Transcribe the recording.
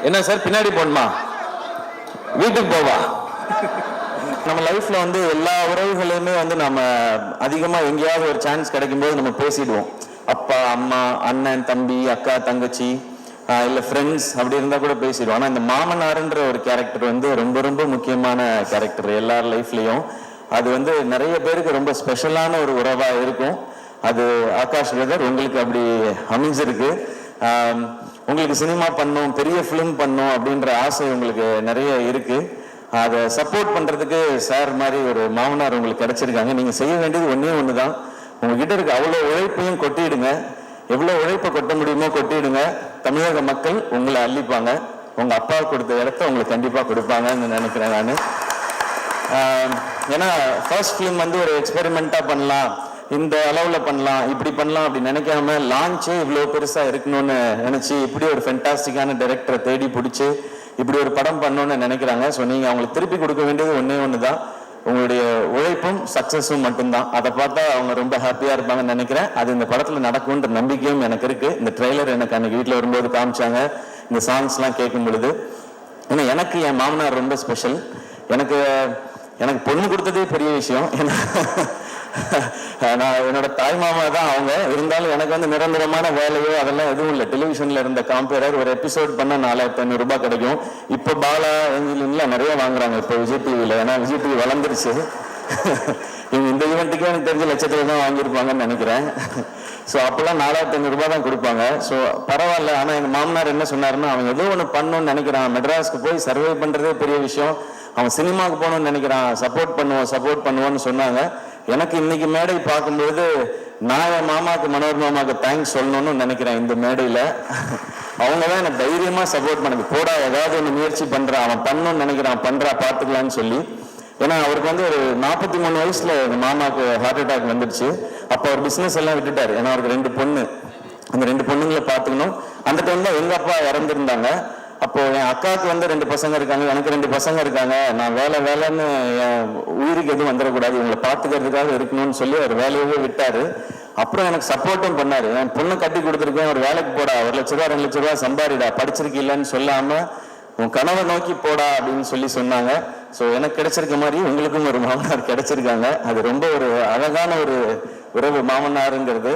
என்ன சார் பின்னாடி போடணுமா? வீட்டுக்கு போவா? நம்ம லைஃப்ல வந்து எல்லா உறவுகளையுமே வந்து நம்ம அதிகமா எங்கேயாவது ஒரு சான்ஸ் கிடைக்கும் போது நம்ம பேசிடுவோம். அப்பா அம்மா அண்ணன் தம்பி அக்கா தங்கச்சி இல்ல ஃப்ரெண்ட்ஸ் அப்படி இருந்தா கூட பேசிடுவோம். ஆனா இந்த மாமனாருன்ற ஒரு கேரக்டர் வந்து ரொம்ப ரொம்ப முக்கியமான கேரக்டர் எல்லார் லைஃப்லயும். அது வந்து நிறைய பேருக்கு ரொம்ப ஸ்பெஷலான ஒரு உறவா இருக்கும். அது ஆகாஷ் பிரதர் உங்களுக்கு அப்படி அமைஞ்சிருக்கு. உங்களுக்கு சினிமா பண்ணும், பெரிய ஃபிலிம் பண்ணும் அப்படின்ற ஆசை உங்களுக்கு நிறைய இருக்கு. அதை சப்போர்ட் பண்றதுக்கு சார் மாதிரி ஒரு மாமனார் உங்களுக்கு கிடைச்சிருக்காங்க. நீங்க செய்ய வேண்டியது ஒன்னே ஒண்ணுதான், உங்ககிட்ட இருக்க அவ்வளோ உழைப்பையும் கொட்டிடுங்க. எவ்வளோ உழைப்பை கொட்ட முடியுமோ கொட்டிடுங்க. தமிழக மக்கள் உங்களை அள்ளிப்பாங்க. உங்க அப்பா கொடுத்த இடத்த உங்களுக்கு கண்டிப்பா கொடுப்பாங்கன்னு நினைக்கிறேன் நான். ஏன்னா ஃபர்ஸ்ட் ஃபிலிம் வந்து ஒரு எக்ஸ்பெரிமெண்டா பண்ணலாம், இந்த அளவில் பண்ணலாம், இப்படி பண்ணலாம் அப்படி நினைக்காம லான்ச்சே இவ்வளோ பெருசாக இருக்கணும்னு நினச்சி இப்படி ஒரு ஃபென்டாஸ்டிக்கான டைரக்டரை தேடி பிடிச்சி இப்படி ஒரு படம் பண்ணணும்னு நினைக்கிறாங்க. ஸோ நீங்கள் அவங்களுக்கு திருப்பி கொடுக்க வேண்டியது ஒன்றே ஒன்று தான், உங்களுடைய உழைப்பும் சக்ஸஸும் மட்டும்தான். அதை பார்த்தா அவங்க ரொம்ப ஹாப்பியாக இருப்பாங்கன்னு நினைக்கிறேன். அது இந்த படத்தில் நடக்கும்ன்ற நம்பிக்கையும் எனக்கு இருக்குது. இந்த ட்ரெய்லர் எனக்கு அன்றைக்கி வீட்டில் வரும்போது காமிச்சாங்க, இந்த சாங்ஸ்லாம் கேட்கும் பொழுது. ஏன்னா எனக்கு என் மாமனார் ரொம்ப ஸ்பெஷல். எனக்கு பொண்ணு கொடுத்ததே பெரிய விஷயம். ஏன்னா நான் என்னோட தாய் மாமா தான் அவங்க. இருந்தாலும் எனக்கு வந்து நிரந்தரமான வேலையோ அதெல்லாம் எதுவும் இல்லை. டெலிவிஷன்ல இருந்த காம்பேரர் ஒரு எபிசோட் பண்ண 4500 ரூபாய் கிடைக்கும். இப்போ பாலா எல்லாம் நிறைய வாங்குறாங்க இப்போ விஜய் டிவியில. ஏன்னா விஜய் டிவி வளர்ந்துருச்சு. இவங்க இந்த ஈவெண்ட்டுக்கே எனக்கு தெரிஞ்ச லட்சத்துல தான் வாங்கியிருப்பாங்கன்னு நினைக்கிறேன். ஸோ அப்போல்லாம் 4500 ரூபாய் தான் கொடுப்பாங்க. ஸோ பரவாயில்ல. ஆனால் எங்கள் மாமனார் என்ன சொன்னாருன்னா, அவன் ஏதோ ஒன்று பண்ணணும்னு நினைக்கிறான், மெட்ராஸ்க்கு போய் சர்வே பண்ணுறதே பெரிய விஷயம், அவன் சினிமாவுக்கு போகணும்னு நினைக்கிறான், சப்போர்ட் பண்ணுவோன்னு சொன்னாங்க. எனக்கு இன்னைக்கு மேடை பார்க்கும்பொழுது நான் என் மாமாவுக்கு, மனோர் மாமாவுக்கு தேங்க்ஸ் சொல்லணும்னு நினைக்கிறேன். இந்த மேடையில் அவங்க தான் எனக்கு தைரியமாக சப்போர்ட் பண்ணுது. போடா ஏதாவது ஒன்று முயற்சி பண்ணுறான், அவன் பண்ணணும்னு நினைக்கிறான், பண்ணுறா பார்த்துக்கலான்னு சொல்லி. ஏன்னா அவருக்கு வந்து ஒரு 43 வயசுல எங்கள் மாமாவுக்கு ஹார்ட் அட்டாக் வந்துடுச்சு. அப்போ அவர் பிஸ்னஸ் எல்லாம் விட்டுட்டார். ஏன்னா அவருக்கு 2 பொண்ணு, அந்த 2 பொண்ணுங்களை பார்த்துக்கணும். அந்த டைம் தான் எங்கள் அப்பா இறந்துருந்தாங்க. அப்போ என் அக்காவுக்கு வந்து 2 பசங்க இருக்காங்க, எனக்கு 2 பசங்க இருக்காங்க. நான் வேலைன்னு என் உயிருக்கு எதுவும் வந்துடக்கூடாது, இவங்களை பார்த்துக்கிறதுக்காக இருக்கணும்னு சொல்லி அவர் வேலையவே விட்டாரு. அப்புறம் எனக்கு சப்போர்ட்டும் பண்ணாரு. என் பொண்ணு கட்டி கொடுத்துருக்கேன், ஒரு வேலைக்கு போடா, 1 லட்ச ரூபா 2 லட்ச ரூபா சம்பாரிடா, படிச்சிருக்கு இல்லைன்னு சொல்லாம உன் கனவை நோக்கி போடா அப்படின்னு சொல்லி சொன்னாங்க. ஸோ எனக்கு கிடைச்சிருக்க மாதிரி உங்களுக்கும் ஒரு மாமனார் கிடைச்சிருக்காங்க. அது ரொம்ப ஒரு அழகான ஒரு உறவு மாமனாருங்கிறது.